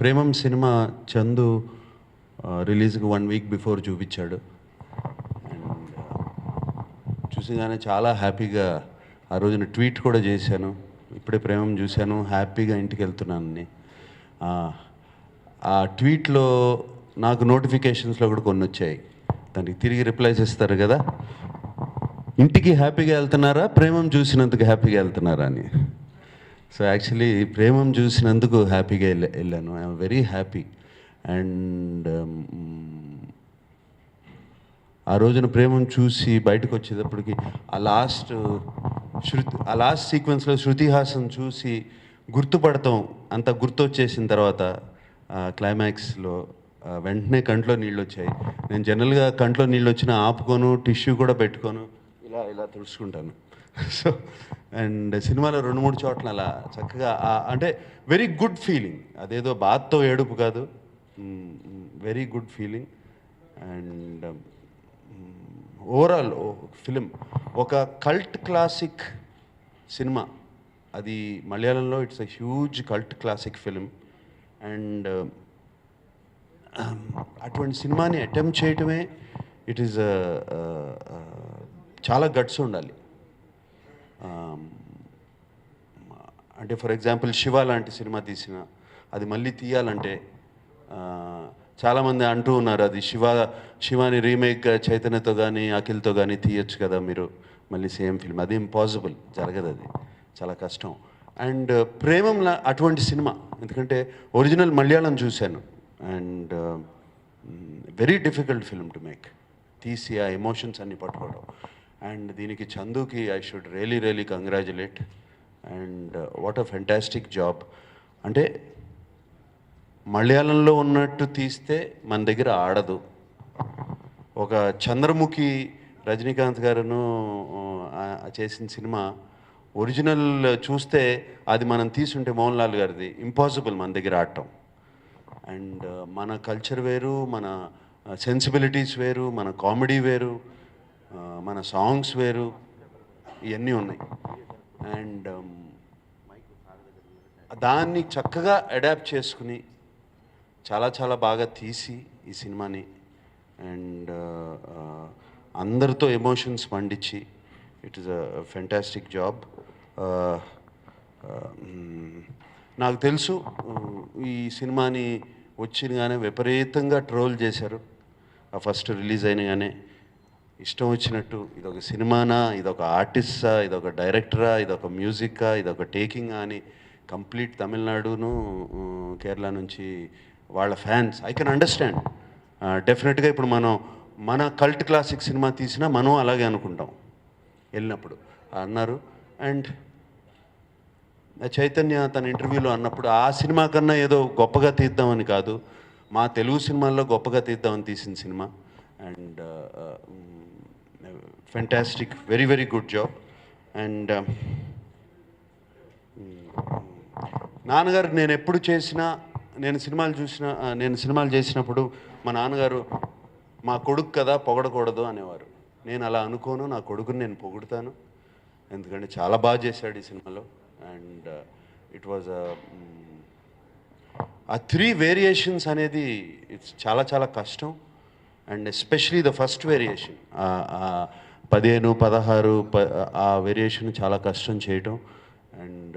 Premam cinema Chandu రిలీజ్కి 1 week before చూపించాడు. And చూసిగానే చాలా హ్యాపీగా ఆ రోజున ట్వీట్ కూడా చేశాను. ఇప్పుడే ప్రేమం చూశాను, హ్యాపీగా ఇంటికి వెళ్తున్నానని. ఆ ట్వీట్లో నాకు నోటిఫికేషన్స్లో కూడా కొన్ని వచ్చాయి. దానికి తిరిగి రిప్లైస్ ఇస్తారు కదా, ఇంటికి హ్యాపీగా వెళ్తున్నారా, ప్రేమం చూసినందుకు హ్యాపీగా వెళ్తున్నారా అని. సో యాక్చువల్లీ ప్రేమం చూసినందుకు హ్యాపీగా వెళ్ళాను. I'm very happy. అండ్ ఆ రోజున ప్రేమం చూసి బయటకు వచ్చేటప్పటికి ఆ లాస్ట్ సీక్వెన్స్లో శృతి హాసన్ చూసి గుర్తుపడతాం అంత గుర్తొచ్చేసిన తర్వాత క్లైమాక్స్లో వెంటనే కంట్లో నీళ్ళు వచ్చాయి. నేను జనరల్గా కంట్లో నీళ్ళు వచ్చినా ఆపుకోను, టిష్యూ కూడా పెట్టుకోను, ఇలా ఇలా తుడుచుకుంటాను. సో అండ్ సినిమాలో 2-3 చోట్ల అలా చక్కగా అంటే వెరీ గుడ్ ఫీలింగ్. అదేదో బాధతో ఏడుపు కాదు, very good feeling. And overall film ఒక కల్ట్ క్లాసిక్ సినిమా. అది మలయాళంలో it's a huge cult classic film. And అటువంటి సినిమాని అటెంప్ట్ చేయటమే ఇట్ ఈస్ చాలా గట్స్ ఉండాలి. అంటే ఫర్ ఎగ్జాంపుల్ శివ లాంటి సినిమా తీసిన అది మళ్ళీ తీయాలంటే చాలామంది అంటూ ఉన్నారు, అది శివాని రీమేక్ చైతన్యతో కానీ అఖిల్తో కానీ తీయచ్చు కదా మీరు మళ్ళీ సేమ్ ఫిల్మ్. అది ఇంపాసిబుల్, జరగదు, అది చాలా కష్టం. అండ్ ప్రేమంలా అటువంటి సినిమా, ఎందుకంటే ఒరిజినల్ మలయాళం చూశాను. And very difficult film to make, తీసి ఆ ఎమోషన్స్ అన్ని పట్టుకోవడం. అండ్ దీనికి చందుకి I should really congratulate. And what a fantastic job. అంటే మలయాళంలో ఉన్నట్టు తీస్తే మన దగ్గర ఆడదు. ఒక చంద్రముఖి రజనీకాంత్ గారును చేసిన సినిమా ఒరిజినల్ చూస్తే అది మనం తీసుంటే మోహన్ లాల్ గారిది ఇంపాసిబుల్ మన దగ్గర ఆడటం. అండ్ మన కల్చర్ వేరు, మన సెన్సిబిలిటీస్ వేరు, మన కామెడీ వేరు, మన సాంగ్స్ వేరు, ఇవన్నీ ఉన్నాయి. అండ్ దాన్ని చక్కగా అడాప్ట్ చేసుకుని చాలా బాగా తీసి ఈ సినిమాని అండ్ అందరితో ఎమోషన్స్ పండించి it is a fantastic job. నాకు తెలుసు ఈ సినిమాని వచ్చినగానే విపరీతంగా ట్రోల్ చేశారు. ఆ ఫస్ట్ రిలీజ్ అయినగానే ఇష్టం వచ్చినట్టు, ఇదొక సినిమానా, ఇదొక ఆర్టిస్టా, ఇదొక డైరెక్టరా, ఇదొక మ్యూజిక్కా, ఇదొక టేకింగా అని కంప్లీట్ తమిళనాడును కేరళ నుంచి వాళ్ళ ఫ్యాన్స్. I can understand. డెఫినెట్గా ఇప్పుడు మన కల్ట్ క్లాసిక్ సినిమా తీసినా మనం అలాగే అనుకుంటాం వెళ్ళినప్పుడు అన్నారు. అండ్ చైతన్య తన ఇంటర్వ్యూలో అన్నప్పుడు ఆ సినిమా కన్నా ఏదో గొప్పగా తీద్దామని కాదు, మా తెలుగు సినిమాల్లో గొప్పగా తీద్దామని తీసిన cinema. And fantastic, very good job. And నాన్నగారు నేను ఎప్పుడు చేసినా, నేను సినిమాలు చేసినప్పుడు మా నాన్నగారు మా కొడుకు కదా పొగడకూడదు అనేవారు. నేను అలా అనుకోను, నా కొడుకుని నేను పొగుడుతాను, ఎందుకంటే చాలా బాగా చేశాడు ఈ సినిమాలో. అండ్ ఇట్ వాజ్ ఆ 3 వేరియేషన్స్ అనేది ఇట్స్ చాలా కష్టం. And especially the first variation 15, 16 ఆ వేరియేషన్ చాలా కష్టం చేయటం. And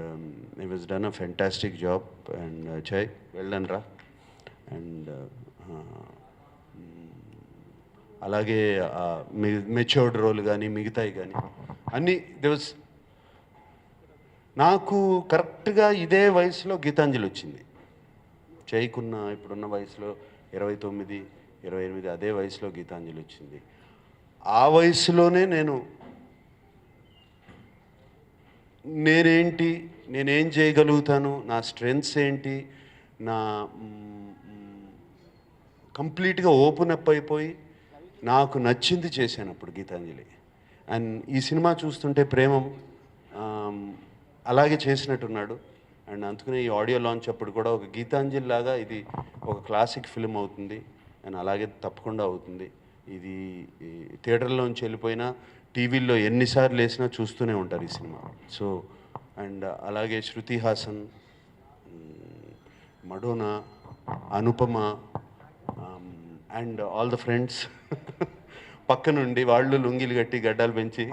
it was done a fantastic job. And చై వెళ్ళను రా. అండ్ అలాగే మెచ్యూర్డ్ రోల్ కానీ మిగతాయి కానీ అన్నీ దివస్. నాకు కరెక్ట్గా ఇదే వయసులో గీతాంజలి వచ్చింది. చైకున్న ఇప్పుడున్న వయసులో 29, 28 అదే వయసులో గీతాంజలి వచ్చింది. ఆ వయసులోనే నేనేంటి, నేనేం చేయగలుగుతాను, నా స్ట్రెంగ్త్స్ ఏంటి, నా కంప్లీట్గా ఓపెన్ అప్ అయిపోయి నాకు నచ్చింది చేశాను అప్పుడు గీతాంజలి. అండ్ ఈ సినిమా చూస్తుంటే ప్రేమం అలాగే చేసినట్టున్నాడు. అండ్ అందుకనే ఈ ఆడియో లాంచ్ అప్పుడు కూడా ఒక గీతాంజలి లాగా ఇది ఒక క్లాసిక్ ఫిల్మ్ అవుతుంది. అండ్ అలాగే తప్పకుండా అవుతుంది. ఇది థియేటర్లోంచి వెళ్ళిపోయినా టీవీల్లో ఎన్నిసార్లు వేసినా చూస్తూనే ఉంటారు ఈ సినిమా. సో అండ్ అలాగే Shruti Haasan, Madonna, Anupama and all the friends పక్క నుండి వాళ్ళు లుంగీలు కట్టి గడ్డాలు పెంచి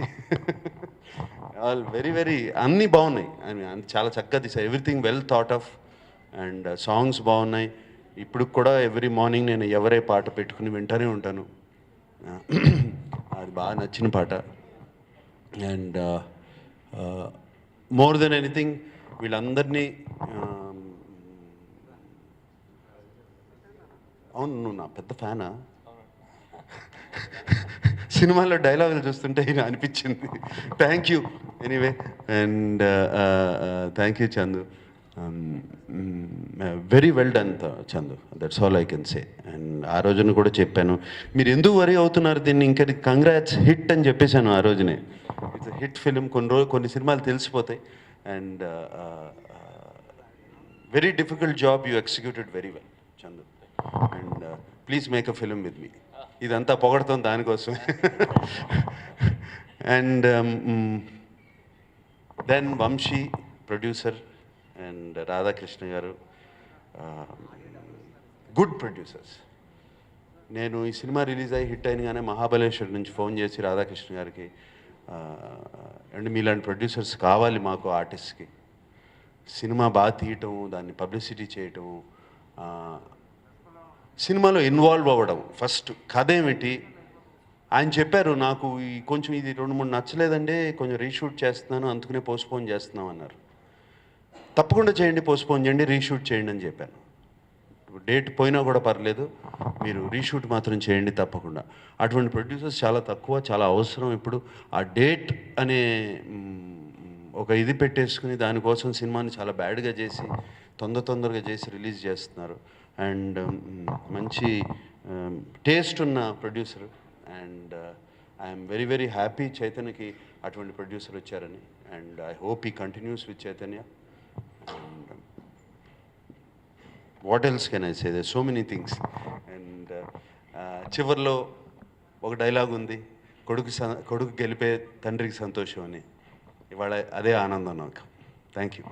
ఆల్ వెరీ వెరీ అన్నీ బాగున్నాయి. ఐ మీన్ చాలా చక్కగా తీసారు. Everything well thought of and songs బాగున్నాయి. ఇప్పుడు కూడా ఎవ్రీ మార్నింగ్ నేను ఎవరే పాట పెట్టుకుని వింటూనే ఉంటాను. అది బాగా నచ్చిన పాట. అండ్ మోర్ దెన్ ఎనీథింగ్ వీళ్ళందరినీ అవును, నువ్వు నా పెద్ద ఫ్యానా? సినిమాలో డైలాగులు చూస్తుంటే ఇలా అనిపించింది. Thank you anyway. And thank you Chandu. Very well done Chandu, that's all I can say. And ఆ రోజున కూడా చెప్పాను, మీరు ఎందుకు వరీ అవుతున్నారు దీన్ని, ఇంకా కంగ్రాట్స్ హిట్ అని చెప్పేశాను ఆ రోజునే. It's hit film. కొన్ని సినిమాలు తెలిసిపోతాయి. And very difficult job, you executed very well Chandu. And please make a film with me. ఇదంతా పొగడతాం దానికోసం. And then Vamsi producer and Radhakrishna గారు, గుడ్ ప్రొడ్యూసర్స్. నేను ఈ సినిమా రిలీజ్ అయ్యి హిట్ అయినగానే మహాబలేశ్వర్ నుంచి ఫోన్ చేసి రాధాకృష్ణ గారికి, అండ్ మీలాంటి ప్రొడ్యూసర్స్ కావాలి మాకు ఆర్టిస్ట్కి, సినిమా బాగా తీయటం, దాన్ని పబ్లిసిటీ చేయటం, సినిమాలో ఇన్వాల్వ్ అవ్వడం, ఫస్ట్ కథ ఏమిటి. ఆయన చెప్పారు నాకు కొంచెం ఇది 2-3 నచ్చలేదండి, కొంచెం రీషూట్ చేస్తున్నాను, అందుకనే పోస్ట్పోన్ చేస్తున్నాం అన్నారు. తప్పకుండా చేయండి, పోస్ట్పోన్ చేయండి, రీషూట్ చేయండి అని చెప్పాను. డేట్ పోయినా కూడా పర్లేదు, మీరు రీషూట్ మాత్రం చేయండి తప్పకుండా. అటువంటి ప్రొడ్యూసర్స్ చాలా తక్కువ, చాలా అవసరం ఇప్పుడు. ఆ డేట్ అనే ఒక ఇది పెట్టేసుకుని దానికోసం సినిమాని చాలా బ్యాడ్గా చేసి తొందరగా చేసి రిలీజ్ చేస్తున్నారు. అండ్ మంచి టేస్ట్ ఉన్న producer. And I'm very very happy చైతన్యకి అటువంటి ప్రొడ్యూసర్ వచ్చారని. అండ్ ఐ హోప్ ఈ continues with Chaitanya. And what else can I say, there so many things. And చివరిలో ఒక డైలాగ్ ఉంది, కొడుకు గెలిపే తండ్రికి సంతోషం అని. ఇవాళ అదే ఆనందం నాకు. Thank you.